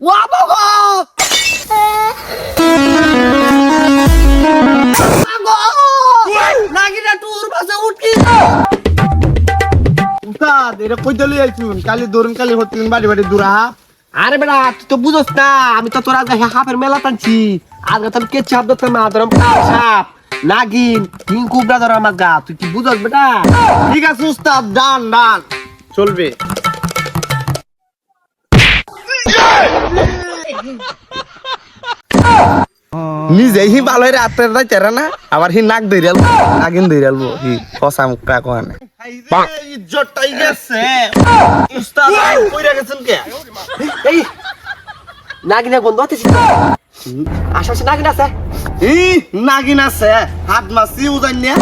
ওয়া বাবা নাগিনা টুর বাসে উঠকি উস্তাদ এটা কইতে লই আইছুন কালি দরুন কালি হতিন বাড়ি বাড়ি দুরা। আরে বেটা তুই তো বুঝছ না আমি তো তোর আজকে হাফের মেলা টানছি আজকে তো কে চাপ ধরতে মা ধরম সাপ নাগিন তিন কুবরা ধর আমার গা তুই কি বুঝছ বেটা? ঠিক আছে উস্তাদ ডান ডান চলবে। নিজে হি ভালো রাতের রাই তেরা না আবার হি নাক ধইরাল নাগিন ধইরালবো হি ফসা মুখটা কোনে ইজ্জতটাই গেছে উস্তাদ কইরা গেছেন কে? এই নাগিনা গন্ধ হতেছি আশেপাশে নাগিন আছে ই নাগিন আছে হাত মাসি উজান নিয়া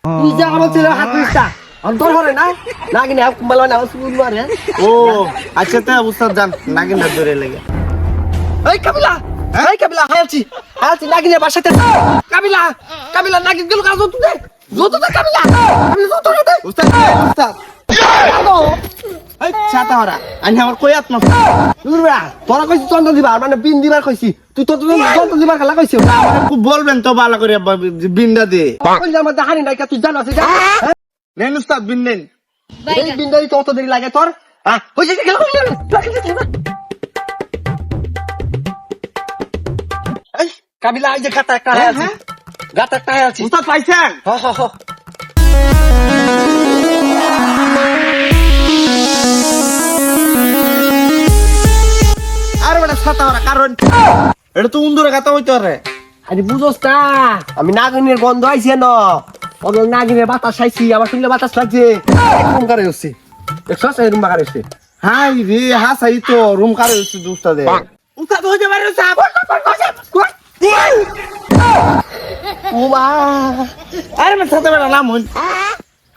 তুই যা আমার ছেলে হাত দিসটা অন্তর করে না নাগিনা কুম্বালা না সুন মারে ও আচ্ছা তা উস্তাদ জান নাগিন ধরে লাগে। এই কাবিলা এই কাবিলা হালছি হালছি নাগিনের বাসাতে কাবিলা কাবিলা নাগিন গেল কাজ তুই দে যত দে কাবিলা আমি যত দে উস্তাদ উস্তাদ এই ছাতা হরা আনি আমার কইয়াত না দুরবা তোরা কইছি চন্দ্র দিবার মানে বিন দিবার কইছি তুই তো চন্দ্র দিবার খেলা কইছি আমারে খুব বলবেন তো ভালো করে বিন্দা দে কোন জামা দাহানি নাই তুই জানো আছে নেন উস্তাদ বিন নেন। এই বিন্দারি তো অত দেরি লাগে তোর হ্যাঁ কইছি কি গেল এই কাবিলা এই যে গাতা একটা আছে গাতা একটা আছে উস্তাদ পাইছেন? হ হ হ আরে বেটা ছাতা হরা কারণ এটা তো উন্দুরে কথা হইতো রে। আরে বুঝোস না আমি নাগিনের গন্ধ আইছে না ওদের নাগিনের বাতাস আইছি আমার শুনলে বাতাস লাগছে এরকম করে হচ্ছে দেখছস এরকম বাগার হচ্ছে হাই রে হাসাই তো রুম কারে হচ্ছে উস্তাদে উস্তাদ হইতে পারে ওমা আরে মে ছাতা বেটা নাম হইন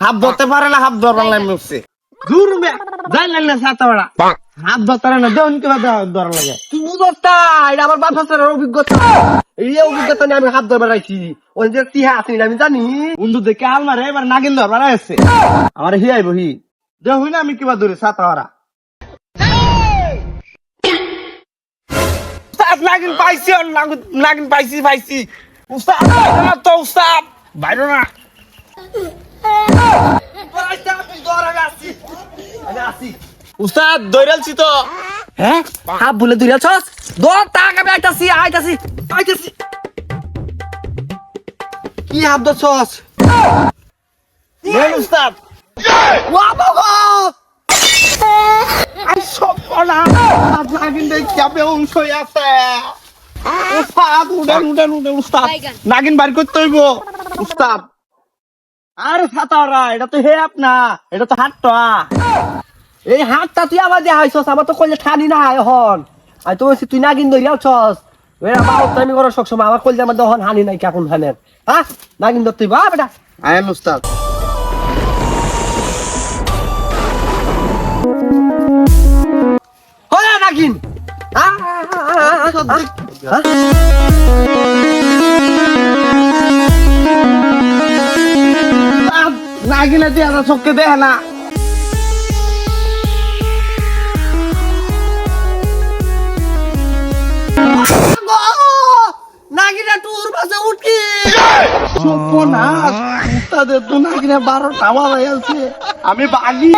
হাত ধরতে পারে না হাত ধরবার লাইন উঠছে দূর মে জানলেন না ছাতা বেটা হাত ধরতে পারে না দেন কি ধর লাগে। তুই বুঝোস না এটা আমার বাপ হাতের অভিজ্ঞতা এই অভিজ্ঞতা নিয়ে আমি হাত ধরবার আইছি ওই যে টিহা আছে আমি জানি উন্দু দেখে আল মারে এবার নাগিন ধরবার আছে আমার হি আইব হি যে হই না আমি কিবা ধরে ছাতা হরা উস্তাদ নাগিন পাইছি নাগিন পাইছি পাইছি উস্তাদ বাইরে না তো উস্তাদ বাইরে না উস্তাদ দৌড়ালছি তো হ্যাঁ হাত বলে তুই আছস দর টাকা আমি আইতাছি আইতাছি আইতাছি কি হাত ধরছস নেন উস্তাদ ওয়া বাবা আই সব না আজ নাগিন দেখি আপে অংশ আছে উস্তাদ উড়েন উড়েন উড়েন উস্তাদ নাগিন বাড়ি করতে হইব উস্তাদ আরে ছাতাওরা এটা তো হে আপনা এটা তো হাতটা এই হাতটা তুই আমার দেয়া হইছস আমার তো কইলে ঠানি না এখন আর তুই তুই নাগিন ধরিয়াও ছস এরা বাউ টাইমি করো সব সময় আমার কইলে আমার দহন হানি নাই কেমন হানের হ্যাঁ নাগিন ধরতে বা বেটা আয়েন উস্তাদ হ্যাঁ নাগিন নাগিনে দিয়ে চোখকে দেখে না নাগিনা টুর বাসে উঠকি সর্বনাশ উস্তাদের তো নাগিনে 12টা বাজাই আছে আমি বাগি